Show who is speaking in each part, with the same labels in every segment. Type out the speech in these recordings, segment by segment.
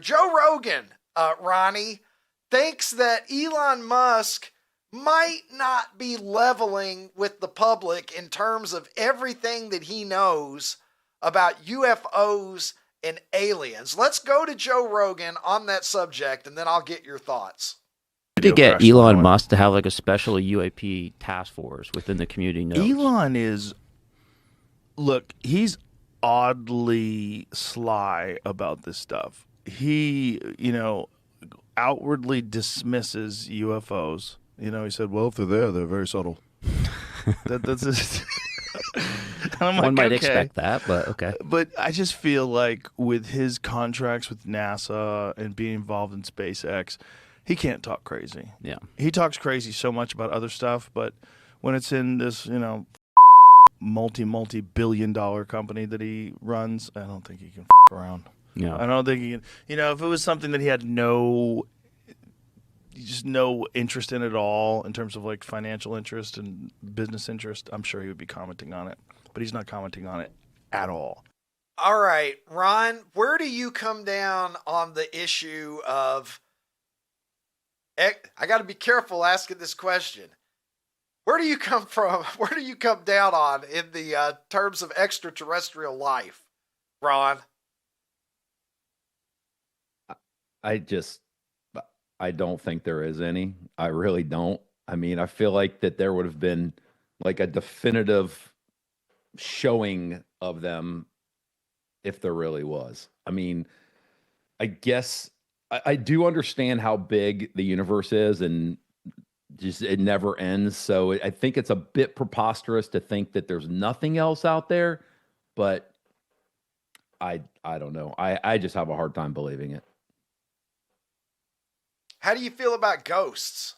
Speaker 1: Joe Rogan, Ronnie, thinks that Elon Musk might not be leveling with the public in terms of everything that he knows about UFOs and aliens. Let's go to Joe Rogan on that subject, and then I'll get your thoughts.
Speaker 2: To get Elon Musk to have like a special UAP task force within the community notes.
Speaker 3: Elon is, look, he's oddly sly about this stuff. He, outwardly dismisses UFOs. He said, well, if they're there, they're very subtle. That's just...
Speaker 2: One might expect that, but okay.
Speaker 3: But I just feel like with his contracts with NASA and being involved in SpaceX, he can't talk crazy.
Speaker 2: Yeah.
Speaker 3: He talks crazy so much about other stuff, but when it's in this, multi-billion-dollar company that he runs, I don't think he can around.
Speaker 2: Yeah.
Speaker 3: I don't think he can. If it was something that he had no interest in at all in terms of like financial interest and business interest, I'm sure he would be commenting on it. But he's not commenting on it at all.
Speaker 1: All right, Ron, where do you come down on the issue of... I got to be careful asking this question. Where do you come from? Where do you come down on in the terms of extraterrestrial life, Ron?
Speaker 4: I don't think there is any. I really don't. I mean, I feel like that there would have been like a definitive showing of them if there really was. I mean, I guess I do understand how big the universe is and just it never ends. So I think it's a bit preposterous to think that there's nothing else out there, but I don't know. I just have a hard time believing it.
Speaker 1: How do you feel about ghosts?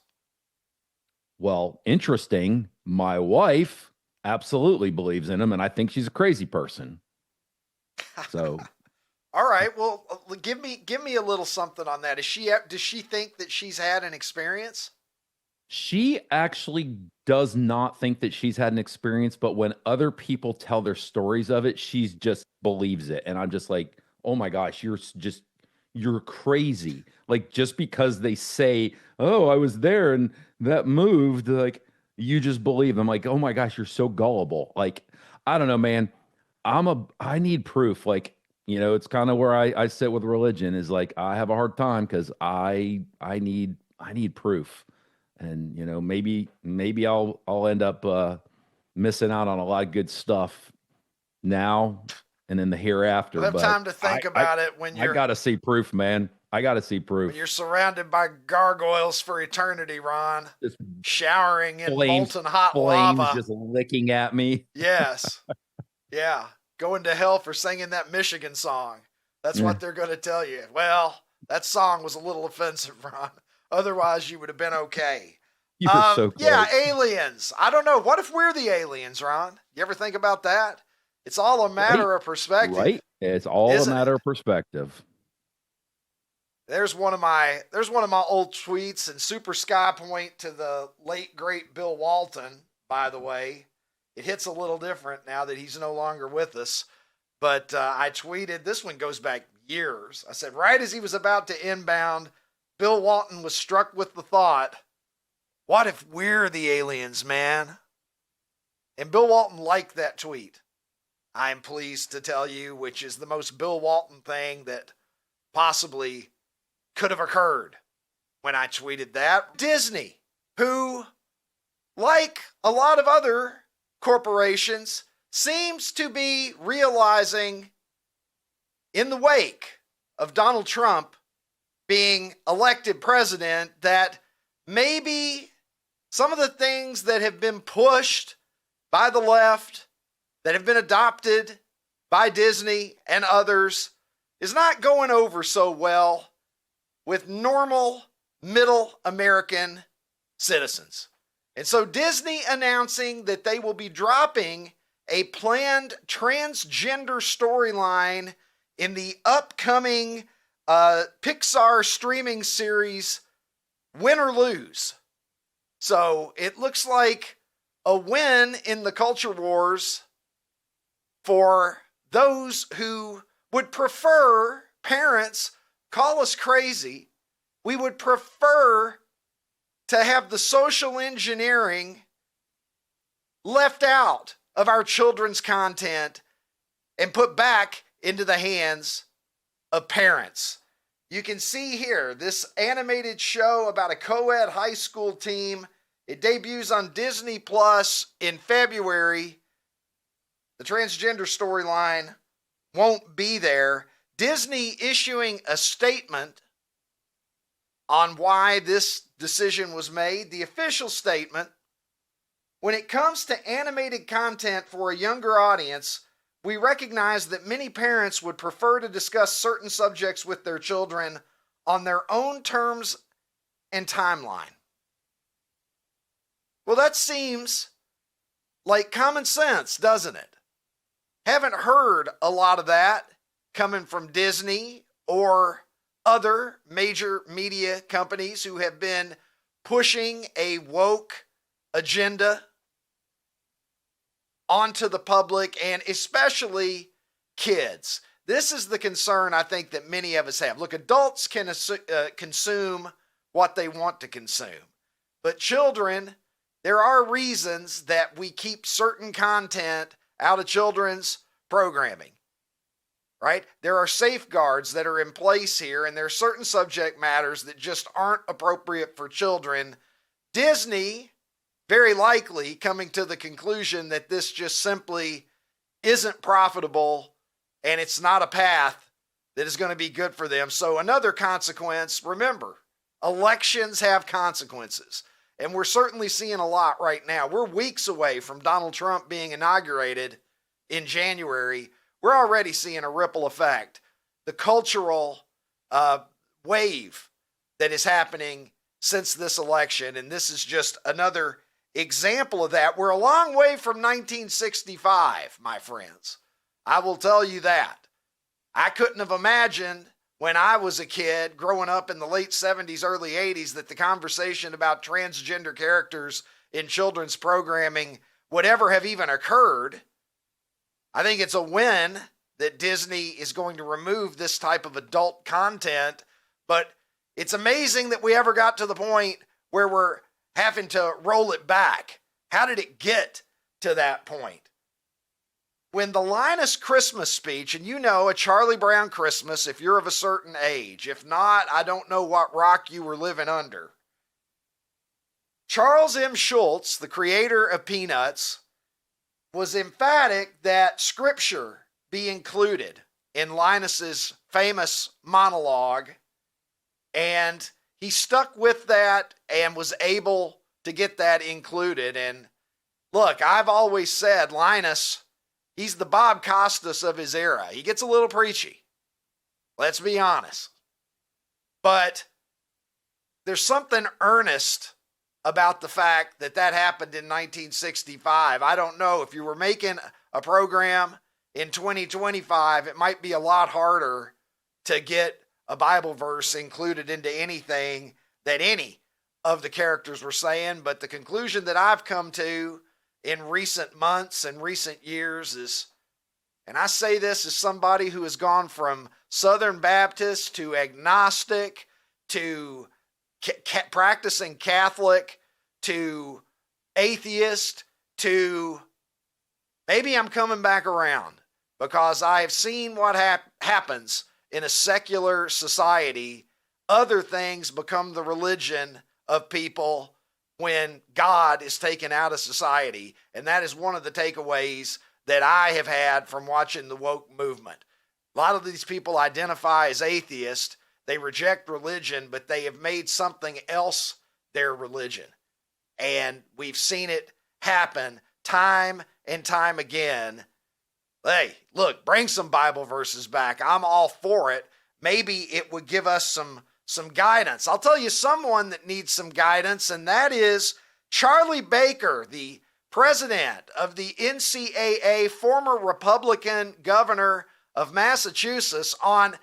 Speaker 4: Well, interesting. My wife absolutely believes in them, and I think she's a crazy person. So,
Speaker 1: all right. Well, give me a little something on that. Does she think that she's had an experience?
Speaker 4: She actually does not think that she's had an experience, but when other people tell their stories of it, she just believes it. And I'm just like, oh my gosh, you're crazy. Like, just because they say, oh, I was there and that moved, like, you just believe them. Like, oh my gosh, you're so gullible. Like, I don't know, man. I need proof. Like, it's kind of where I sit with religion is like, I have a hard time because I need proof. And, maybe I'll end up missing out on a lot of good stuff now and in the hereafter.
Speaker 1: You'll have time to think about it when you're...
Speaker 4: I got to see proof, man. I got to see proof.
Speaker 1: When you're surrounded by gargoyles for eternity, Ron.
Speaker 4: Just
Speaker 1: showering in molten hot lava.
Speaker 4: Just licking at me.
Speaker 1: Yes. Yeah. Going to hell for singing that Michigan song. That's what they're going to tell you. Well, that song was a little offensive, Ron. Otherwise, you would have been okay.
Speaker 4: You were so close.
Speaker 1: Yeah, aliens. I don't know. What if we're the aliens, Ron? You ever think about that? It's all a matter of perspective.
Speaker 4: Right? It's all a matter of perspective.
Speaker 1: There's one of my old tweets, and super sky point to the late great Bill Walton, by the way. It hits a little different now that he's no longer with us. But I tweeted, this one goes back years. I said, right as he was about to inbound, Bill Walton was struck with the thought, what if we're the aliens, man? And Bill Walton liked that tweet. I'm pleased to tell you, which is the most Bill Walton thing that possibly could have occurred when I tweeted that. Disney, who, like a lot of other corporations, seems to be realizing in the wake of Donald Trump being elected president that maybe some of the things that have been pushed by the left, that have been adopted by Disney and others, is not going over so well with normal middle American citizens. And so Disney announcing that they will be dropping a planned transgender storyline in the upcoming Pixar streaming series, Win or Lose. So it looks like a win in the culture wars for those who would prefer parents call us crazy. We would prefer to have the social engineering left out of our children's content and put back into the hands of parents. You can see here this animated show about a co-ed high school team. It debuts on Disney Plus in February. The transgender storyline won't be there. Disney issuing a statement on why this decision was made. The official statement: when it comes to animated content for a younger audience, we recognize that many parents would prefer to discuss certain subjects with their children on their own terms and timeline. Well, that seems like common sense, doesn't it? Haven't heard a lot of that coming from Disney or other major media companies who have been pushing a woke agenda onto the public, and especially kids. This is the concern I think that many of us have. Look, adults can consume what they want to consume, but children, there are reasons that we keep certain content out of children's programming, right? There are safeguards that are in place here, and there are certain subject matters that just aren't appropriate for children. Disney, very likely coming to the conclusion that this just simply isn't profitable and it's not a path that is going to be good for them. So another consequence, remember, elections have consequences. And we're certainly seeing a lot right now. We're weeks away from Donald Trump being inaugurated in January. We're already seeing a ripple effect. The cultural wave that is happening since this election. And this is just another example of that. We're a long way from 1965, my friends. I will tell you that. I couldn't have imagined when I was a kid growing up in the late 70s, early 80s, that the conversation about transgender characters in children's programming would ever have even occurred. I think it's a win that Disney is going to remove this type of adult content, but it's amazing that we ever got to the point where we're having to roll it back. How did it get to that point? When the Linus Christmas speech, and you know, a Charlie Brown Christmas, if you're of a certain age, if not, I don't know what rock you were living under. Charles M. Schulz, the creator of Peanuts, was emphatic that scripture be included in Linus's famous monologue, and he stuck with that and was able to get that included. And look, I've always said Linus, he's the Bob Costas of his era. He gets a little preachy. Let's be honest. But there's something earnest about the fact that that happened in 1965. I don't know. If you were making a program in 2025, it might be a lot harder to get a Bible verse included into anything that any of the characters were saying. But the conclusion that I've come to in recent months and recent years is, and I say this as somebody who has gone from Southern Baptist to agnostic to practicing Catholic to atheist to maybe I'm coming back around, because I have seen what happens in a secular society. Other things become the religion of people when God is taken out of society. And that is one of the takeaways that I have had from watching the woke movement. A lot of these people identify as atheist. They reject religion, but they have made something else their religion. And we've seen it happen time and time again. Hey, look, bring some Bible verses back. I'm all for it. Maybe it would give us some guidance. I'll tell you someone that needs some guidance, and that is Charlie Baker, the president of the NCAA, former Republican governor of Massachusetts, on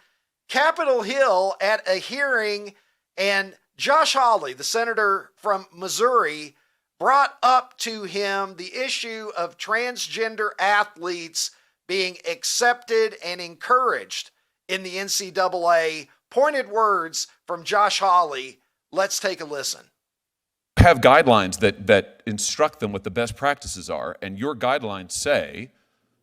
Speaker 1: Capitol Hill at a hearing, and Josh Hawley, the senator from Missouri, brought up to him the issue of transgender athletes being accepted and encouraged in the NCAA pointed words from Josh Hawley. Let's take a listen.
Speaker 5: Have guidelines that instruct them what the best practices are, and your guidelines say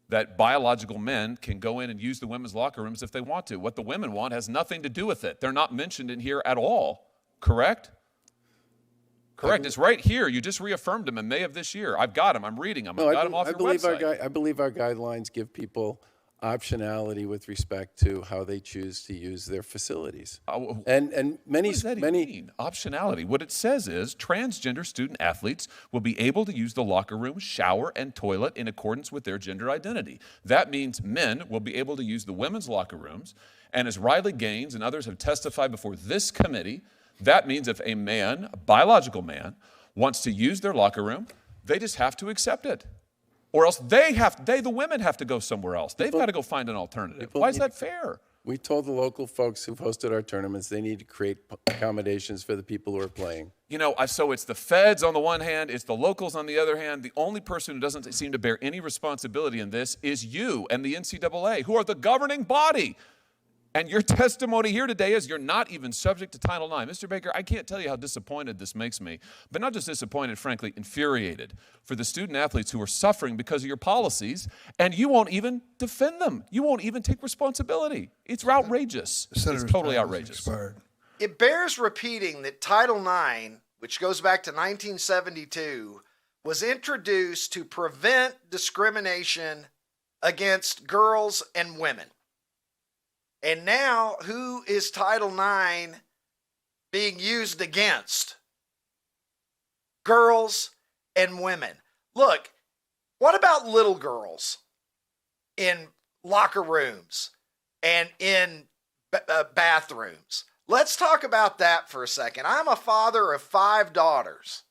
Speaker 5: that biological men can go in and use the women's locker rooms if they want to. What the women want has nothing to do with it. They're not mentioned in here at all, correct? Correct. It's right here. You just reaffirmed them in May of this year. I've got them. I'm reading them. I've got them off your website.
Speaker 6: I believe our guidelines give people optionality with respect to how they choose to use their facilities. And many,
Speaker 5: what does that even mean? Optionality. What it says is transgender student athletes will be able to use the locker room, shower, and toilet in accordance with their gender identity. That means men will be able to use the women's locker rooms. And as Riley Gaines and others have testified before this committee, that means if a man, a biological man, wants to use their locker room, they just have to accept it. Or else the women have to go somewhere else. They've got to go find an alternative. Why is that fair?
Speaker 6: We told the local folks who've hosted our tournaments they need to create accommodations for the people who are playing.
Speaker 5: You know, so it's the feds on the one hand, it's the locals on the other hand. The only person who doesn't seem to bear any responsibility in this is you and the NCAA, who are the governing body. And your testimony here today is you're not even subject to Title IX. Mr. Baker, I can't tell you how disappointed this makes me, but not just disappointed, frankly, infuriated for the student athletes who are suffering because of your policies, and you won't even defend them. You won't even take responsibility. It's outrageous. It's totally outrageous.
Speaker 1: It bears repeating that Title IX, which goes back to 1972, was introduced to prevent discrimination against girls and women. And now, who is Title IX being used against? Girls and women. Look, what about little girls in locker rooms and in bathrooms? Let's talk about that for a second. I'm a father of 5 daughters,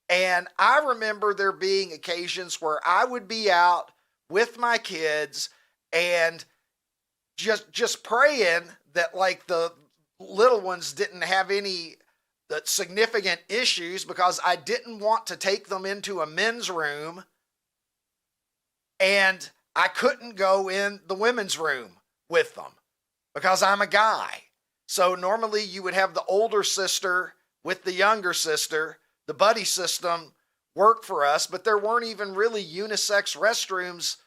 Speaker 1: and I remember there being occasions where I would be out with my kids and just praying that like the little ones didn't have any significant issues, because I didn't want to take them into a men's room and I couldn't go in the women's room with them because I'm a guy. So normally you would have the older sister with the younger sister. The buddy system worked for us, but there weren't even really unisex restrooms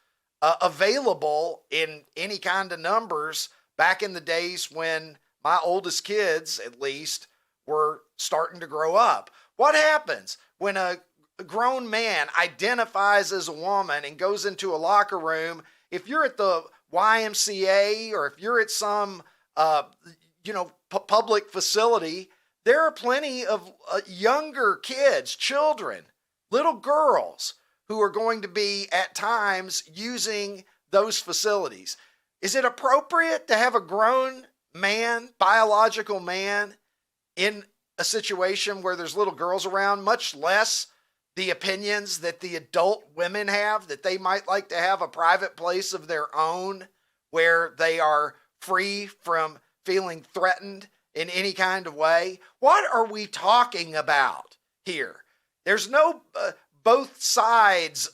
Speaker 1: available in any kind of numbers back in the days when my oldest kids, at least, were starting to grow up. What happens when a grown man identifies as a woman and goes into a locker room? If you're at the YMCA or if you're at some, public facility, there are plenty of younger kids, children, little girls who are going to be at times using those facilities. Is it appropriate to have a grown man, biological man, in a situation where there's little girls around, much less the opinions that the adult women have, that they might like to have a private place of their own where they are free from feeling threatened in any kind of way? What are we talking about here? There's no both sides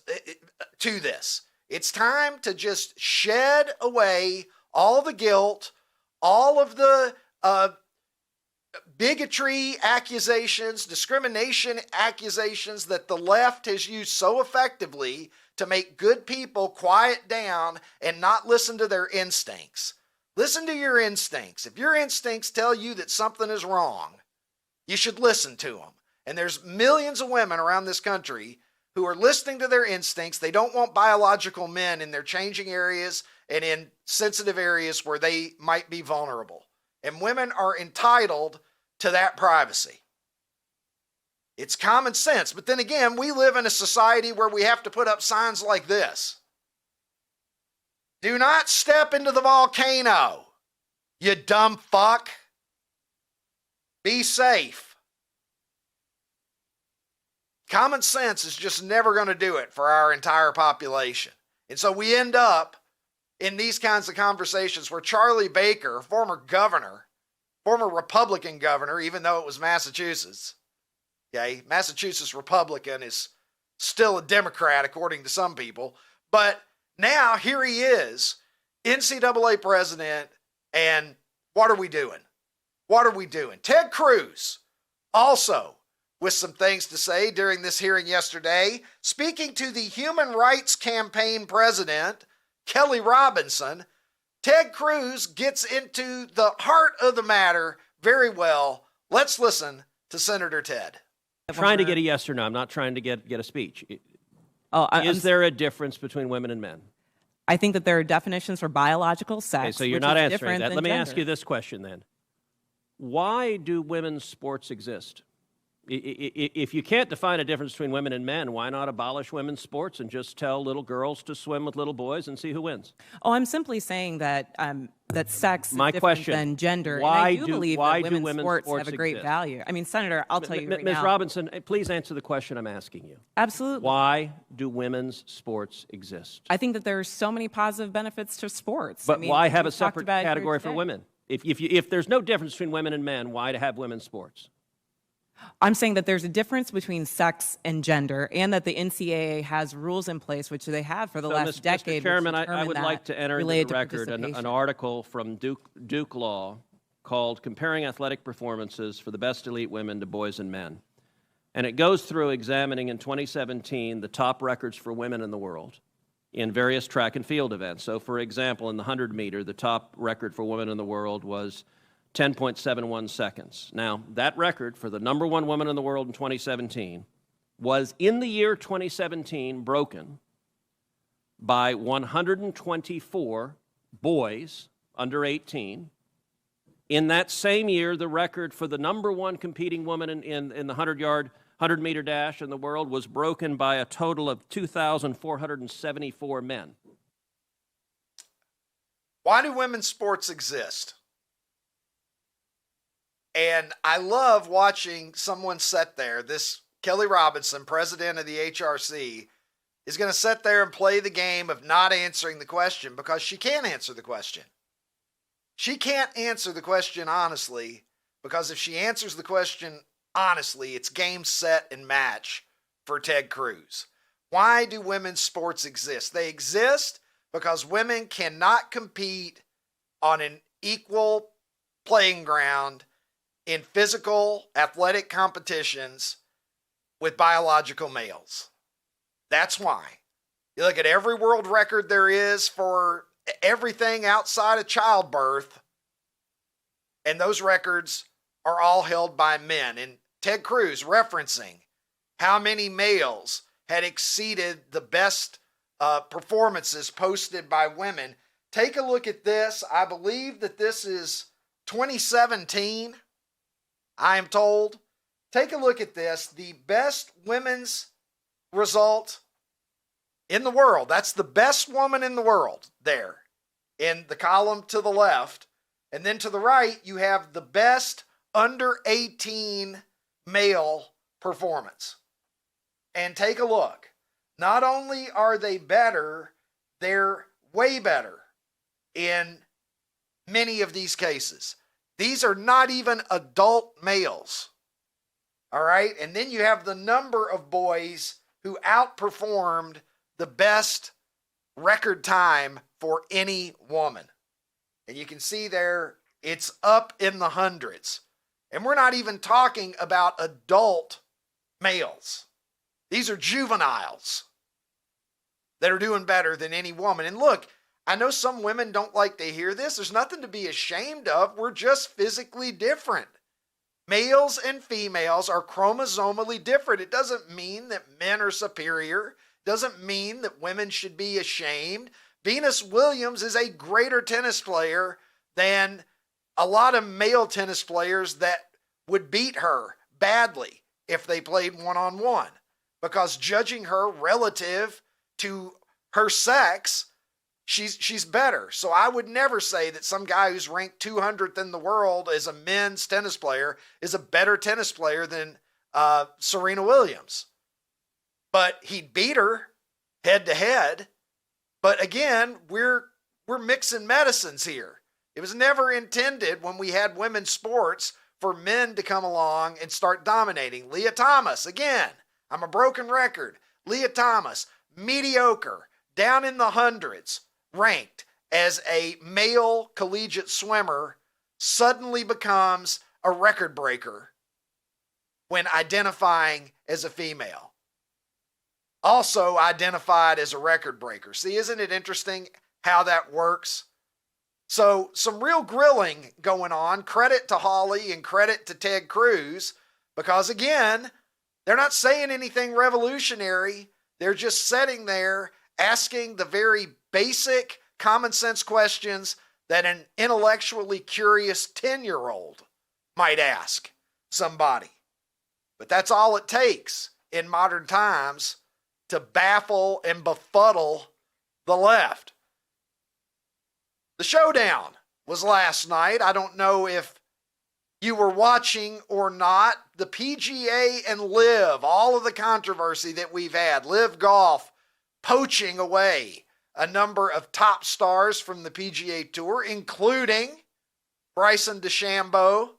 Speaker 1: to this. It's time to just shed away all the guilt, all of the bigotry accusations, discrimination accusations that the left has used so effectively to make good people quiet down and not listen to their instincts. Listen to your instincts. If your instincts tell you that something is wrong, you should listen to them. And there's millions of women around this country who are listening to their instincts. They don't want biological men in their changing areas and in sensitive areas where they might be vulnerable. And women are entitled to that privacy. It's common sense. But then again, we live in a society where we have to put up signs like this. Do not step into the volcano, you dumb fuck. Be safe. Common sense is just never going to do it for our entire population. And so we end up in these kinds of conversations where Charlie Baker, former governor, former Republican governor, even though it was Massachusetts, okay, Massachusetts Republican is still a Democrat according to some people, but now here he is, NCAA president, and what are we doing? What are we doing? Ted Cruz also with some things to say during this hearing yesterday, speaking to the Human Rights Campaign president, Kelly Robinson. Ted Cruz gets into the heart of the matter very well. Let's listen to Senator Ted.
Speaker 7: I'm trying to get a yes or no. I'm not trying to get a speech. Is there a difference between women and men?
Speaker 8: I think that there are definitions for biological sex.
Speaker 7: Okay, so you're
Speaker 8: which
Speaker 7: not
Speaker 8: is
Speaker 7: answering
Speaker 8: different
Speaker 7: that.
Speaker 8: than
Speaker 7: Let me
Speaker 8: gender.
Speaker 7: ask you this question then. Why do women's sports exist? If you can't define a difference between women and men, why not abolish women's sports and just tell little girls to swim with little boys and see who wins?
Speaker 8: Oh, I'm simply saying that that sex
Speaker 7: My
Speaker 8: is different
Speaker 7: question,
Speaker 8: than gender.
Speaker 7: why
Speaker 8: and I do believe
Speaker 7: why
Speaker 8: that
Speaker 7: do
Speaker 8: women's sports have a great
Speaker 7: exist?
Speaker 8: value. I mean, Senator, I'll tell you right
Speaker 7: Ms.
Speaker 8: now.
Speaker 7: Robinson, please answer the question I'm asking you.
Speaker 8: Absolutely.
Speaker 7: Why do women's sports exist?
Speaker 8: I think that there are so many positive benefits to sports.
Speaker 7: But
Speaker 8: I mean,
Speaker 7: why have a
Speaker 8: we've talked
Speaker 7: separate
Speaker 8: about it here
Speaker 7: category for
Speaker 8: today.
Speaker 7: women? If there's no difference between women and men, why to have women's sports?
Speaker 8: I'm saying that there's a difference between sex and gender, and that the NCAA has rules in place, which they have for the last decade.
Speaker 7: Mr. Chairman,
Speaker 8: which
Speaker 7: I
Speaker 8: determine
Speaker 7: would
Speaker 8: that
Speaker 7: like to enter into
Speaker 8: related
Speaker 7: the
Speaker 8: to
Speaker 7: record an
Speaker 8: participation.
Speaker 7: article from Duke Law called Comparing Athletic Performances for the Best Elite Women to Boys and Men. And it goes through examining in 2017 the top records for women in the world in various track and field events. So, for example, in the 100 meter, the top record for women in the world was 10.71 seconds. Now, that record for the number one woman in the world in 2017 was, in the year 2017, broken by 124 boys under 18. In that same year, the record for the number one competing woman in the 100-meter dash in the world was broken by a total of 2,474 men.
Speaker 1: Why do women's sports exist? And I love watching someone sit there. This Kelly Robinson, president of the HRC, is going to sit there and play the game of not answering the question because she can't answer the question. She can't answer the question honestly, because if she answers the question honestly, it's game, set, and match for Ted Cruz. Why do women's sports exist? They exist because women cannot compete on an equal playing ground in physical athletic competitions with biological males. That's why. You look at every world record there is for everything outside of childbirth, and those records are all held by men. And Ted Cruz referencing how many males had exceeded the best performances posted by women. Take a look at this. I believe that this is 2017, I am told. Take a look at this. The best women's result in the world. That's the best woman in the world there in the column to the left. And then to the right, you have the best under 18 male performance. And take a look. Not only are they better, they're way better in many of these cases. These are not even adult males. All right. And then you have the number of boys who outperformed the best record time for any woman. And you can see there, it's up in the hundreds. And we're not even talking about adult males. These are juveniles that are doing better than any woman. And look, I know some women don't like to hear this. There's nothing to be ashamed of. We're just physically different. Males and females are chromosomally different. It doesn't mean that men are superior. It doesn't mean that women should be ashamed. Venus Williams is a greater tennis player than a lot of male tennis players that would beat her badly if they played one-on-one, because judging her relative to her sex, she's better. So I would never say that some guy who's ranked 200th in the world as a men's tennis player is a better tennis player than Serena Williams. But he'd beat her head to head. But again, we're mixing medicines here. It was never intended when we had women's sports for men to come along and start dominating. Leah Thomas, again, I'm a broken record. Leah Thomas, mediocre, down in the hundreds, ranked as a male collegiate swimmer suddenly becomes a record breaker when identifying as a female. Also identified as a record breaker. See, isn't it interesting how that works? So some real grilling going on. Credit to Holly and credit to Ted Cruz, because again, they're not saying anything revolutionary. They're just sitting there asking the very basic common sense questions that an intellectually curious 10-year-old might ask somebody. But that's all it takes in modern times to baffle and befuddle the left. The Showdown was last night. I don't know if you were watching or not. The PGA and LIV, all of the controversy that we've had, LIV Golf poaching away a number of top stars from the PGA Tour, including Bryson DeChambeau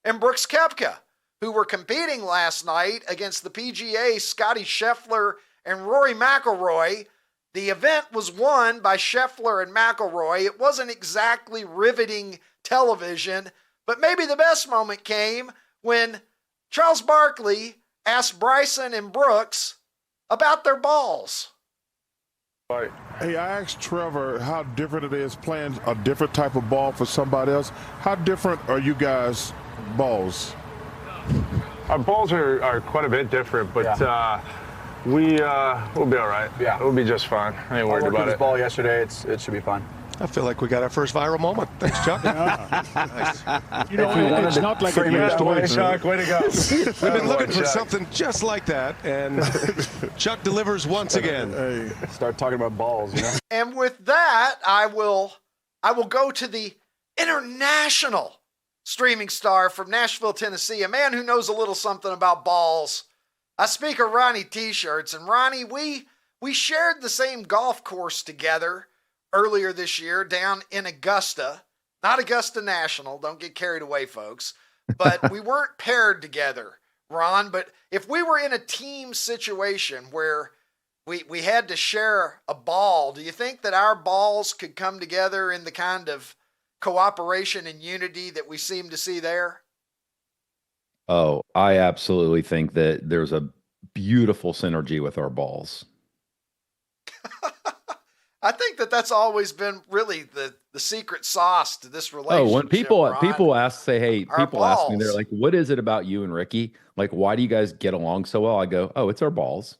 Speaker 1: and Brooks Koepka, who were competing last night against the PGA, Scotty Scheffler and Rory McIlroy. The event was won by Scheffler and McIlroy. It wasn't exactly riveting television, but maybe the best moment came when Charles Barkley asked Bryson and Brooks about their balls.
Speaker 9: Hey, I asked Trevor how different it is playing a different type of ball for somebody else. How different are you guys' balls?
Speaker 10: Our balls are quite a bit different, but we'll be all right. Yeah, we'll be just fine. I ain't worried about it.
Speaker 11: Ball yesterday, it should be fun.
Speaker 12: I feel like we got our first viral moment. Thanks, Chuck.
Speaker 9: Nice. You know, it's not like it used to be.
Speaker 10: Chuck, way to go.
Speaker 12: We've been looking for something just like that, and Chuck delivers once again.
Speaker 11: Hey, start talking about balls, you know?
Speaker 1: And with that, I will go to the international streaming star from Nashville, Tennessee, a man who knows a little something about balls. I speak of Ronnie T-shirts, and Ronnie, we shared the same golf course together earlier this year down in Augusta. Not Augusta National, don't get carried away, folks. But we weren't paired together, Ron. But if we were in a team situation where we had to share a ball, do you think that our balls could come together in the kind of cooperation and unity that we seem to see there?
Speaker 4: Oh, I absolutely think that there's a beautiful synergy with our balls.
Speaker 1: I think that that's always been really the secret sauce to this relationship.
Speaker 4: Oh, when people ask me,
Speaker 1: balls.
Speaker 4: they're like, "What is it about you and Ricky? Like, why do you guys get along so well?" I go, "Oh, it's our balls."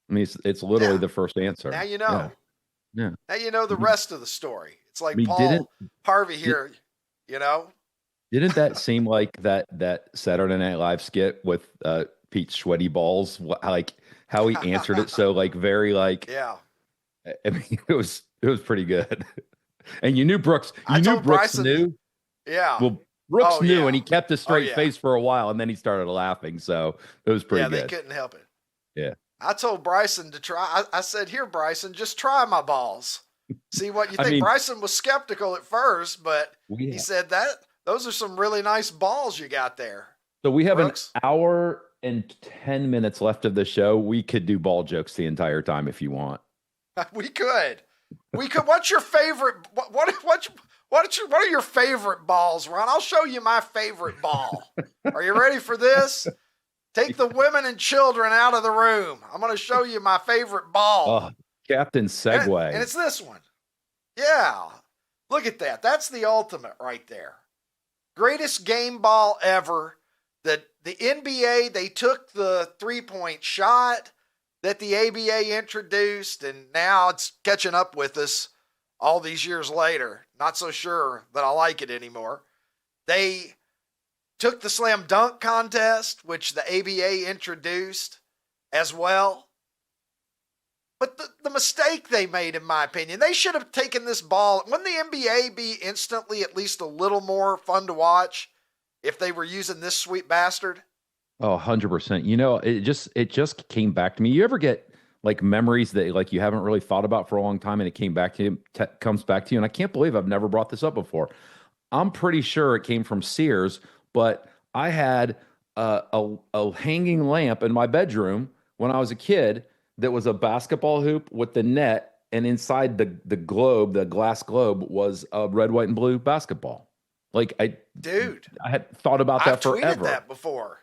Speaker 4: I mean, it's literally the first answer.
Speaker 1: Now you know.
Speaker 4: Yeah.
Speaker 1: Now you know the rest of the story. It's like
Speaker 4: We
Speaker 1: Paul
Speaker 4: didn't-
Speaker 1: Harvey here, you know.
Speaker 4: Didn't that seem like that Saturday Night Live skit with Pete's sweaty balls? Like how he answered it so like very like.
Speaker 1: Yeah.
Speaker 4: I mean, it was pretty good. And you knew Brooks.
Speaker 1: I
Speaker 4: knew
Speaker 1: told
Speaker 4: Brooks
Speaker 1: Bryson-
Speaker 4: knew.
Speaker 1: Yeah.
Speaker 4: Well, Brooks
Speaker 1: Oh,
Speaker 4: knew,
Speaker 1: yeah.
Speaker 4: and he kept a straight
Speaker 1: yeah.
Speaker 4: face for a while, and then he started laughing. So it was pretty
Speaker 1: Yeah,
Speaker 4: good.
Speaker 1: they couldn't help it.
Speaker 4: Yeah.
Speaker 1: I told Bryson to try. I said, "Here, Bryson, just try my balls. See what you
Speaker 4: I
Speaker 1: think."
Speaker 4: mean-
Speaker 1: Bryson was skeptical at first, but
Speaker 4: Yeah.
Speaker 1: he said that those are some really nice balls you got there.
Speaker 4: So we have
Speaker 1: Brooks?
Speaker 4: an hour and 10 minutes left of the show. We could do ball jokes the entire time if you want.
Speaker 1: We could. What's your favorite? What are your favorite balls, Ron? I'll show you my favorite ball. Are you ready for this? Take the women and children out of the room. I'm going to show you my favorite ball.
Speaker 4: Oh, Captain Segway.
Speaker 1: And it's this one. Yeah. Look at that. That's the ultimate right there. Greatest game ball ever. The NBA, they took the three-point shot that the ABA introduced, and now it's catching up with us all these years later. Not so sure that I like it anymore. They took the slam dunk contest, which the ABA introduced as well. But the mistake they made, in my opinion, they should have taken this ball. Wouldn't the NBA be instantly at least a little more fun to watch if they were using this sweet bastard?
Speaker 4: Oh, 100%. You know, it just came back to me. You ever get like memories that like you haven't really thought about for a long time and it came back to you, comes back to you? And I can't believe I've never brought this up before. I'm pretty sure it came from Sears, but I had a hanging lamp in my bedroom when I was a kid that was a basketball hoop with the net, and inside the globe, the glass globe, was a red, white, and blue basketball. Like I had thought about that forever.
Speaker 1: I've tweeted that before.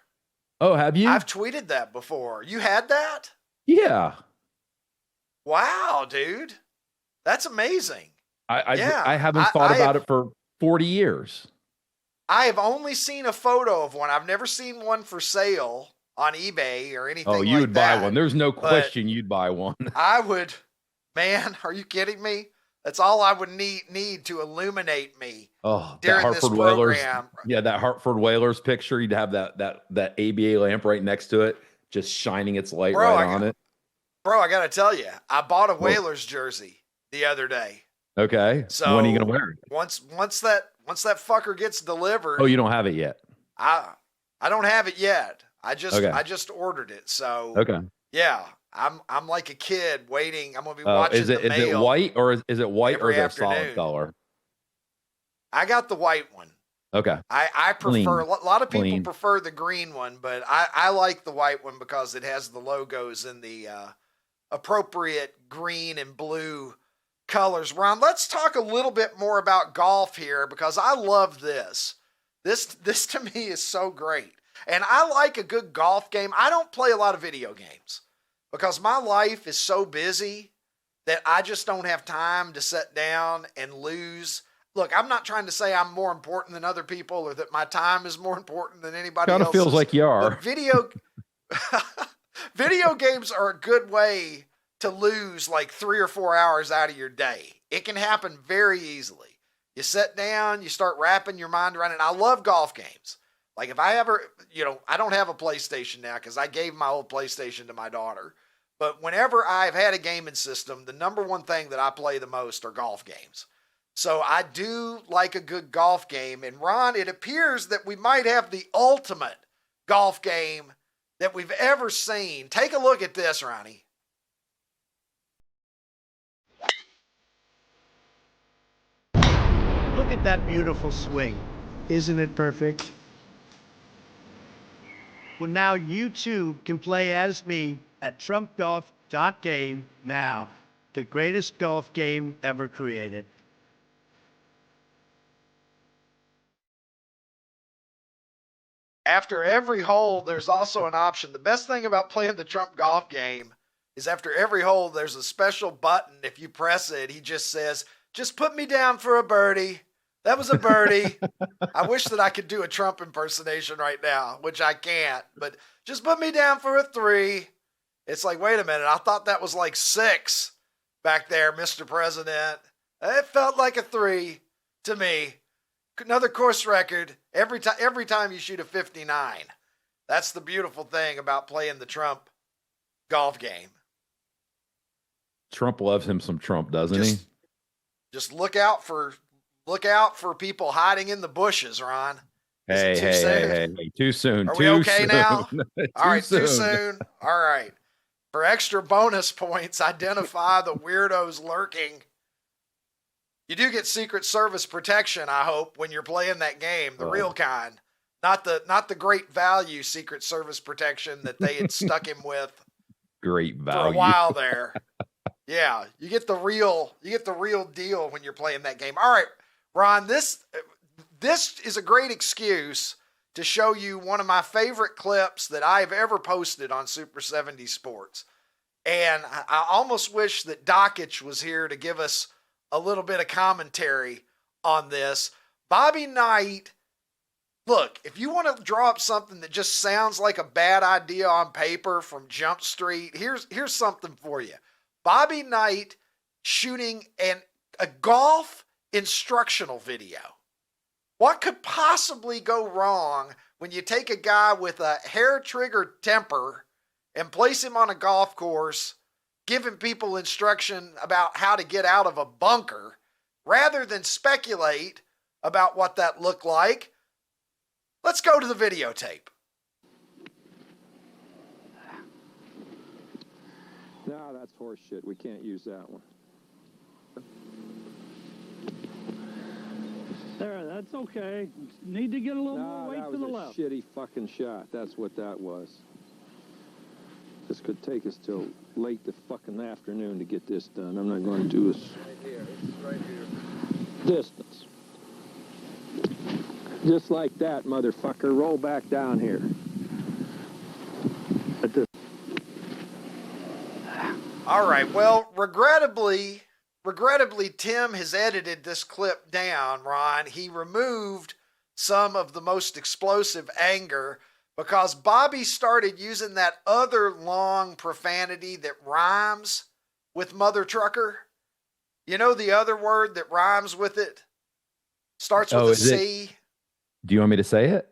Speaker 4: Oh, have you?
Speaker 1: I've tweeted that before. You had that?
Speaker 4: Yeah.
Speaker 1: Wow, dude. That's amazing.
Speaker 4: I haven't thought about it for 40 years.
Speaker 1: I have only seen a photo of one. I've never seen one for sale on eBay or anything like that.
Speaker 4: Oh, you would buy one. There's no question you'd buy one.
Speaker 1: I would. Man, are you kidding me? That's all I would need to illuminate me.
Speaker 4: Oh,
Speaker 1: during
Speaker 4: that
Speaker 1: this
Speaker 4: Hartford Whalers.
Speaker 1: program.
Speaker 4: Yeah, that Hartford Whalers picture. You'd have that ABA lamp right next to it, just shining its light on it.
Speaker 1: Bro, I got to tell you, I bought a Whalers jersey the other day.
Speaker 4: Okay.
Speaker 1: So
Speaker 4: when are you gonna wear it?
Speaker 1: Once that fucker gets delivered.
Speaker 4: Oh, you don't have it yet.
Speaker 1: I don't have it yet. I just ordered it. So
Speaker 4: okay.
Speaker 1: Yeah, I'm like a kid waiting. I'm gonna be watching the mail.
Speaker 4: Is it white or is it white or is it a solid
Speaker 1: afternoon.
Speaker 4: color?
Speaker 1: I got the white one.
Speaker 4: Okay.
Speaker 1: I prefer,
Speaker 4: Clean.
Speaker 1: a lot of people
Speaker 4: Clean.
Speaker 1: prefer the green one, but I like the white one because it has the logos in the appropriate green and blue colors. Ron, let's talk a little bit more about golf here because I love this. This to me is so great. And I like a good golf game. I don't play a lot of video games because my life is so busy that I just don't have time to sit down and lose. Look, I'm not trying to say I'm more important than other people or that my time is more important than anybody else.
Speaker 4: Kind of feels like you are.
Speaker 1: But video games are a good way to lose like 3 or 4 hours out of your day. It can happen very easily. You sit down, you start wrapping your mind around it. And I love golf games. Like if I ever, I don't have a PlayStation now because I gave my old PlayStation to my daughter. But whenever I've had a gaming system, the number one thing that I play the most are golf games. So I do like a good golf game. And Ron, it appears that we might have the ultimate golf game that we've ever seen. Take a look at this, Ronnie.
Speaker 13: Look at that beautiful swing. Isn't it perfect? Well, now you too can play as me at trumpgolf.game now, the greatest golf game ever created.
Speaker 1: After every hole, there's also an option. The best thing about playing the Trump golf game is after every hole, there's a special button. If you press it, he just says, just put me down for a birdie. That was a birdie. I wish that I could do a Trump impersonation right now, which I can't, but just put me down for a 3. It's like, wait a minute. I thought that was like 6 back there, Mr. President. It felt like a 3 to me. Another course record every time you shoot a 59. That's the beautiful thing about playing the Trump golf game.
Speaker 4: Trump loves him some Trump, doesn't he?
Speaker 1: Just look out for people hiding in the bushes, Ron.
Speaker 4: Hey, too soon.
Speaker 1: Are
Speaker 4: too
Speaker 1: we okay
Speaker 4: soon.
Speaker 1: now? All right,
Speaker 4: too
Speaker 1: too soon. All right. For extra bonus points, identify the weirdos lurking. You do get Secret Service protection, I hope, when you're playing that game, the real kind. Not the great value Secret Service protection that they had stuck him with
Speaker 4: great value
Speaker 1: for a while there. Yeah, you get the real deal when you're playing that game. All right, Ron, this is a great excuse to show you one of my favorite clips that I've ever posted on Super 70 Sports. And I almost wish that Dockich was here to give us a little bit of commentary on this. Bobby Knight, look, if you want to draw up something that just sounds like a bad idea on paper from Jump Street, here's something for you. Bobby Knight shooting a golf instructional video. What could possibly go wrong when you take a guy with a hair-trigger temper and place him on a golf course giving people instruction about how to get out of a bunker rather than speculate about what that looked like? Let's go to the videotape.
Speaker 14: No, that's horse shit. We can't use that one.
Speaker 15: There, that's okay. Need to get a little more weight to the left.
Speaker 14: That was a shitty fucking shot. That's what that was. This could take us till late the fucking afternoon to get this done. I'm not going to do this.
Speaker 15: Right here. This is right here.
Speaker 14: Distance. Just like that, motherfucker. Roll back down here.
Speaker 1: All right. Well, regrettably, Tim has edited this clip down, Ron. He removed some of the most explosive anger because Bobby started using that other long profanity that rhymes with mother trucker. You know the other word that rhymes with it? Starts with a C.
Speaker 4: Do you want me to say it?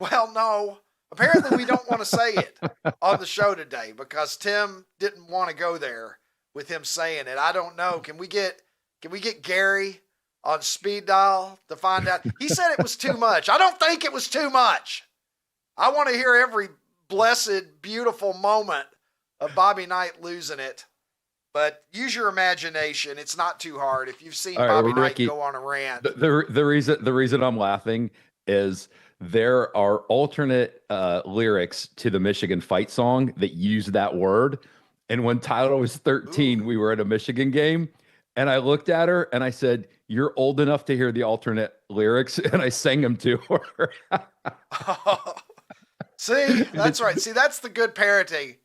Speaker 1: Well, no. Apparently we don't want to say it on the show today because Tim didn't want to go there with him saying it. I don't know. Can we get Gary on speed dial to find out? He said it was too much. I don't think it was too much. I want to hear every blessed, beautiful moment of Bobby Knight losing it. But use your imagination. It's not too hard. If you've seen Bobby Knight go on a rant.
Speaker 4: The reason I'm laughing is there are alternate lyrics to the Michigan fight song that use that word. And when Tyler was 13, we were at a Michigan game, and I looked at her and I said, "You're old enough to hear the alternate lyrics," and I sang them to her.
Speaker 1: See, that's right. See, that's the good parenting.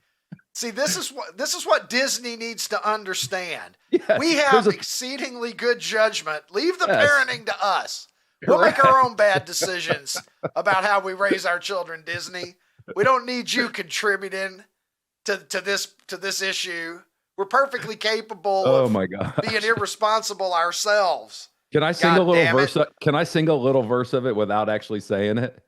Speaker 1: See, this is what Disney needs to understand.
Speaker 4: Yes,
Speaker 1: we have exceedingly good judgment. Leave the parenting to us. We'll make our own bad decisions about how we raise our children, Disney. We don't need you contributing to this issue. We're perfectly capable of being irresponsible ourselves.
Speaker 4: Can I sing a little verse? Can I sing a little verse of it without actually saying it?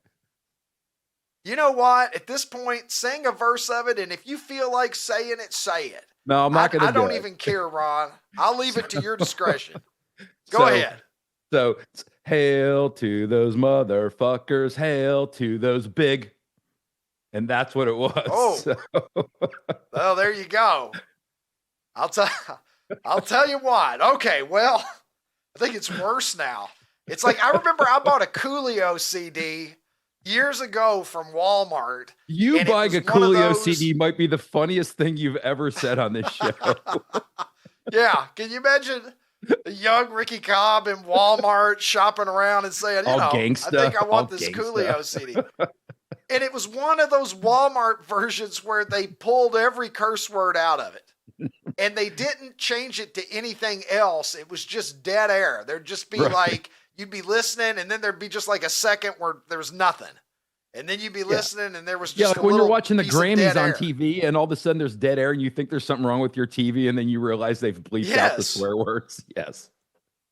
Speaker 1: You know what? At this point, sing a verse of it, and if you feel like saying it, say it.
Speaker 4: No, I'm not going to.
Speaker 1: I don't even care, Ron. I'll leave it to your discretion. Go ahead.
Speaker 4: So, hail to those motherfuckers, hail to those big, and that's what it was.
Speaker 1: Oh,
Speaker 4: so.
Speaker 1: Well, there you go. I'll tell you what. Okay, well, I think it's worse now. It's like I remember I bought a Coolio CD years ago from Walmart.
Speaker 4: You buying a Coolio CD might be the funniest thing you've ever said on this show.
Speaker 1: Yeah, can you imagine a young Ricky Cobb in Walmart shopping around and saying, I think I want this Coolio CD. And it was one of those Walmart versions where they pulled every curse word out of it. And they didn't change it to anything else. It was just dead air. There'd just be like, you'd be listening, and then there'd be just like a second where there was nothing. And then you'd be listening, and there was just
Speaker 4: like when you're watching the Grammys on TV, and all of a sudden there's dead air, and you think there's something wrong with your TV, and then you realize they've bleeped out the swear words. Yes.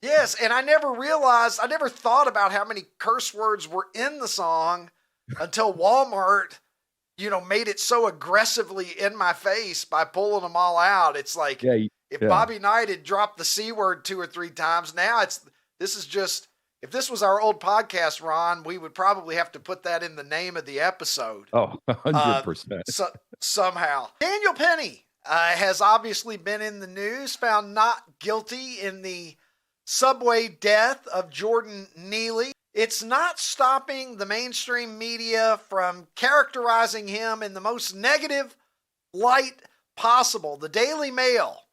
Speaker 1: Yes, and I never thought about how many curse words were in the song until Walmart, made it so aggressively in my face by pulling them all out. It's like if Bobby Knight had dropped the C word 2 or 3 times, now if this was our old podcast, Ron, we would probably have to put that in the name of the episode.
Speaker 4: Oh, 100%.
Speaker 1: Somehow. Daniel Penny has obviously been in the news, found not guilty in the subway death of Jordan Neely. It's not stopping the mainstream media from characterizing him in the most negative light possible. The Daily Mail,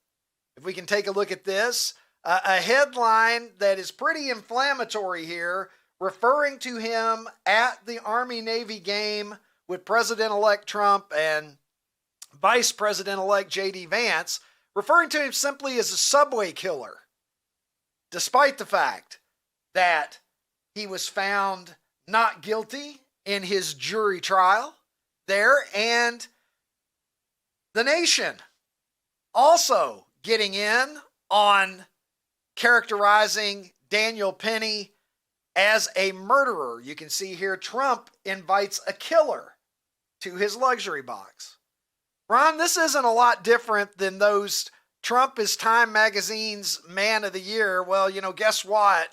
Speaker 1: if we can take a look at this, a headline that is pretty inflammatory here, referring to him at the Army-Navy game with President-elect Trump and Vice President-elect J.D. Vance, referring to him simply as a subway killer, despite the fact that he was found not guilty in his jury trial there, and The Nation also getting in on characterizing Daniel Penny as a murderer. You can see here Trump invites a killer to his luxury box. Ron, this isn't a lot different than those Trump is Time Magazine's Man of the Year. Well, guess what?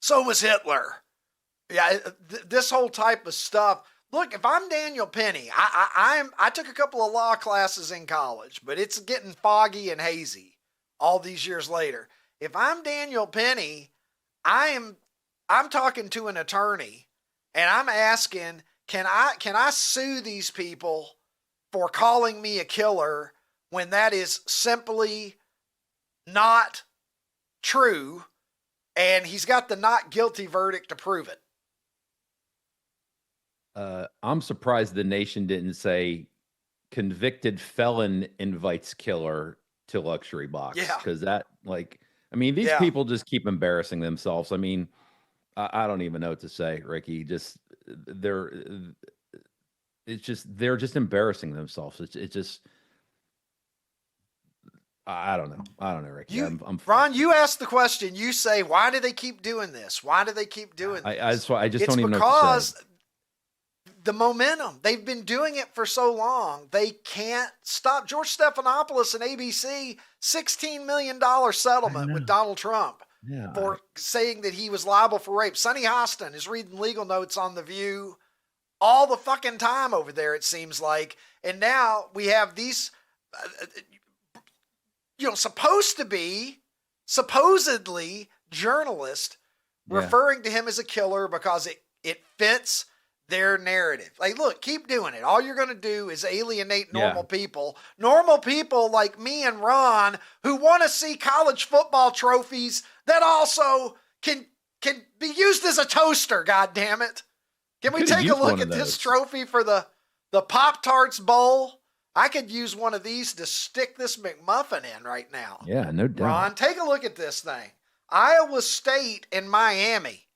Speaker 1: So was Hitler. Yeah, this whole type of stuff. Look, if I'm Daniel Penny, I took a couple of law classes in college, but it's getting foggy and hazy all these years later. If I'm Daniel Penny, I'm talking to an attorney and I'm asking, can I sue these people for calling me a killer when that is simply not true? and he's got the not guilty verdict to prove it.
Speaker 4: I'm surprised the Nation didn't say convicted felon invites killer to luxury box.
Speaker 1: Yeah.
Speaker 4: Because that, like, I mean, these people just keep embarrassing themselves. I mean, I don't even know what to say, Ricky. They're just embarrassing themselves. It's just, I don't know, Ricky.
Speaker 1: Ron, you asked the question. You say, why do they keep doing this? Why do they keep doing this?
Speaker 4: I just don't even know what to say.
Speaker 1: It's because the momentum. They've been doing it for so long. They can't stop. George Stephanopoulos and ABC, $16 million settlement with Donald Trump for saying that he was liable for rape. Sonny Hostin is reading legal notes on The View all the fucking time over there, it seems like. And now we have these, supposedly journalists referring to him as a killer because it fits their narrative. Like, look, keep doing it. All you're going to do is alienate normal people like me and Ron, who want to see college football trophies that also can be used as a toaster. God damn it. Can we take a look at this trophy for the Pop-Tarts Bowl? I could use one of these to stick this McMuffin in right now.
Speaker 4: Yeah, no doubt.
Speaker 1: Ron, take a look at this thing. Iowa State and Miami.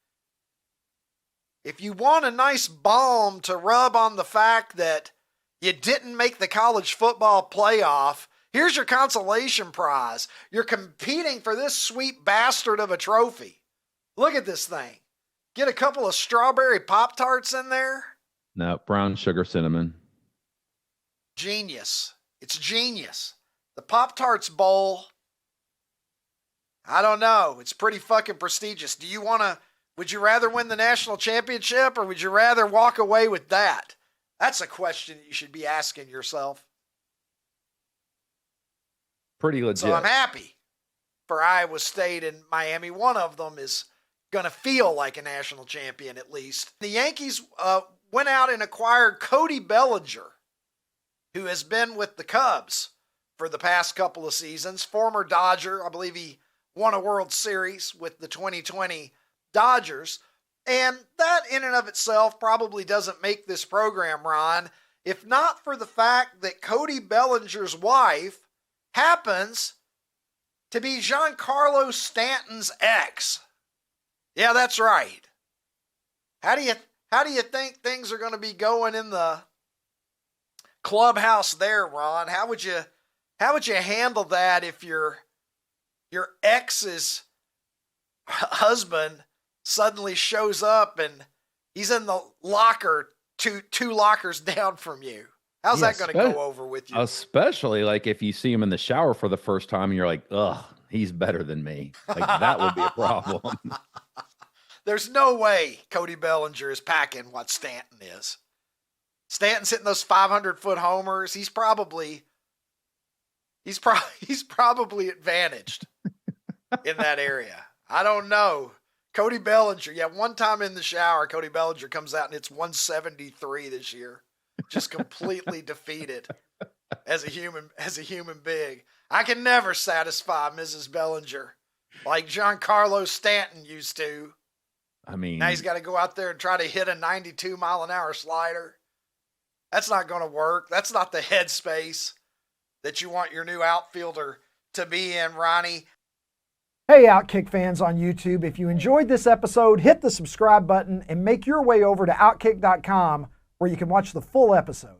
Speaker 1: If you want a nice balm to rub on the fact that you didn't make the college football playoff, here's your consolation prize. You're competing for this sweet bastard of a trophy. Look at this thing. Get a couple of strawberry Pop-Tarts in there.
Speaker 4: No, brown sugar cinnamon.
Speaker 1: Genius. It's genius. The Pop-Tarts Bowl, I don't know. It's pretty fucking prestigious. Would you rather win the national championship or would you rather walk away with that? That's a question you should be asking yourself.
Speaker 4: Pretty legit.
Speaker 1: So I'm happy for Iowa State and Miami. One of them is going to feel like a national champion at least. The Yankees went out and acquired Cody Bellinger, who has been with the Cubs for the past couple of seasons. Former Dodger. I believe he won a World Series with the 2020 Dodgers. And that in and of itself probably doesn't make this program, Ron, if not for the fact that Cody Bellinger's wife happens to be Giancarlo Stanton's ex. Yeah, that's right. How do you think things are going to be going in the clubhouse there, Ron? How would you handle that if your ex's husband suddenly shows up and he's in the locker two lockers down from you? How's that going to go over with you?
Speaker 4: Especially like if you see him in the shower for the first time and you're like, ugh, he's better than me. Like that would be a problem.
Speaker 1: There's no way Cody Bellinger is packing what Stanton is. Stanton's hitting those 500-foot homers. He's probably advantaged in that area. I don't know. Cody Bellinger, one time in the shower, Cody Bellinger comes out and it's 173 this year. Just completely defeated as a human being. I can never satisfy Mrs. Bellinger like Giancarlo Stanton used to.
Speaker 4: I mean,
Speaker 1: now he's got to go out there and try to hit a 92-mile-an-hour slider. That's not going to work. That's not the headspace that you want your new outfielder to be in, Ronnie.
Speaker 16: Hey, OutKick fans on YouTube, if you enjoyed this episode, hit the subscribe button and make your way over to OutKick.com where you can watch the full episode.